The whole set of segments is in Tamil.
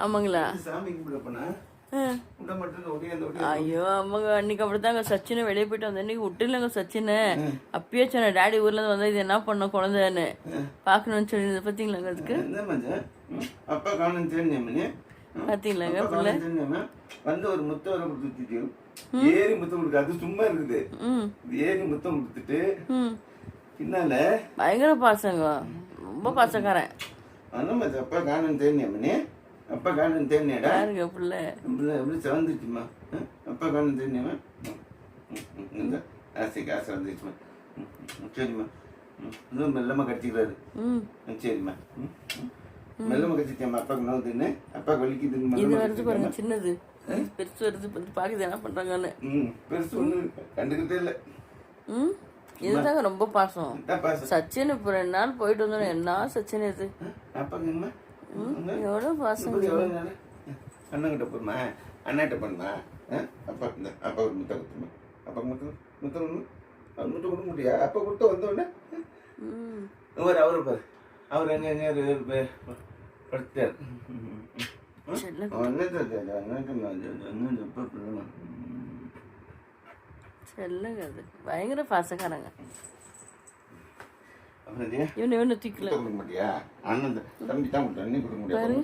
ஆமாங்களா? சாமி கும்பிட போனா விட மாட்டேன். ஐயோ அம்மாங்க அன்னைக்கு அப்படித்தாங்க சச்சினை வெளியே போயிட்டு வந்தேன். இன்னைக்கு விட்டுலங்க சச்சினை. அப்பயே சொன்னேன் டாடி ஊர்ல இருந்து வந்தா இது என்ன பண்ணும் குழந்தைன்னு பாக்கணும்னு சொல்லி பாத்தீங்களாங்க. அதுக்கு அப்பா காணும் தெரிஞ்சு பாத்தீங்களாங்க பிள்ளை வந்து ஒரு முத்தம் வர கொடுத்துட்டு ஏறி முத்தம் கொடுக்க அது சும்மா இருக்குது. ஏறி முத்தம் கொடுத்துட்டு பின்னால பயங்கர பாசங்க, ரொம்ப பாசக்காரன். அப்பா காணும் தெரிஞ்சு அப்பா காணும் தெரியாடா யாருங்க பிள்ளை எப்படி சவந்துச்சுமா? அப்பா காணும் தெரியுமா? ஆசைக்கு ஆசை வந்துச்சுமா. சரிம்மா இன்னும் மெல்லமா கடிச்சிக்கிறாரு. சரிம்மா மெல்லமா கடிச்சிச்சேம்மா. அப்பாவுக்கு நோவு தின்னு அப்பாவுக்கு வலிக்குதுன்னு இது வருது பாருங்க. சின்னது பெருசு வருது பாக்குது என்ன பண்றாங்கன்னு. பெருசு ஒண்ணு கண்டுக்கிட்டே இல்லை. இதுதாங்க ரொம்ப பாசம். சச்சின் இப்ப 2 நாள் போயிட்டு வந்தோம். என்ன சச்சின் இது அப்பாங்கம்மா எவ்வளவு பாசம். அண்ணங்கிட்ட போடுமா அண்ணாட்ட பண்ணுமா? அப்பா இந்த அப்பா ஒரு முட்டை கொடுத்துமா. அப்பா முட்டை முட்டை முட்டை கொடுக்க முடியா? அப்பா கொடுத்த வந்தோடனே அவரு பாரு அவர் எங்க படுத்தார். செல்லுங்க அது பயங்கர பாசக்காரங்க. இவனை தூக்கல கொடுக்க மாட்டியா? அண்ணன் தம்பி தான் கொடுத்தா நீ கொடுக்க முடியாது.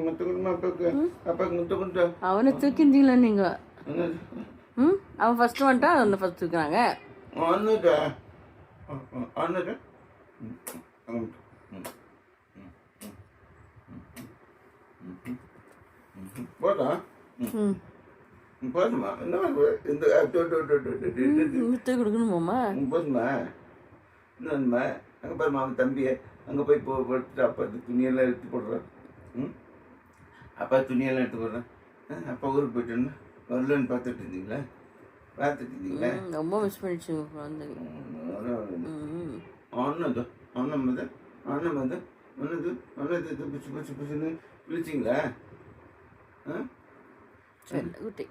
முட்டை கொடுமா அப்பாவுக்கு. அப்பாவுக்கு முட்டை கொடுத்தா அவனை தூக்கிட்டீங்களா நீங்க? அவன் ஃபர்ஸ்ட் வந்துட்டா அந்த ஃபர்ஸ்ட் தூக்குறாங்க. அண்ணா அண்ணா போதா போதுமா? என்ன இந்த முட்டை கொடுக்கணுமாம்மா? போதுமா? இன்னொன்னுமா அங்கே பாருமா அவன் தம்பியை அங்கே போய் போட்டுட்டு அப்பா துணியெல்லாம் எடுத்து போடுறான். அப்பா துணியெல்லாம் எடுத்து போடுறான். அப்பா ஊருக்கு போயிட்டோன்னு வரலன்னு பார்த்துட்டு இருந்தீங்களா? ரொம்ப மிஸ் பண்ணிச்சுங்க குழந்தைங்க. ஒன்னது ஒன்னது ஒன்னது ஒன்னது ஒன்னது பிடிச்சி பிடிச்சி பிடிச்சின்னு பிடிச்சிங்களா? குட்டி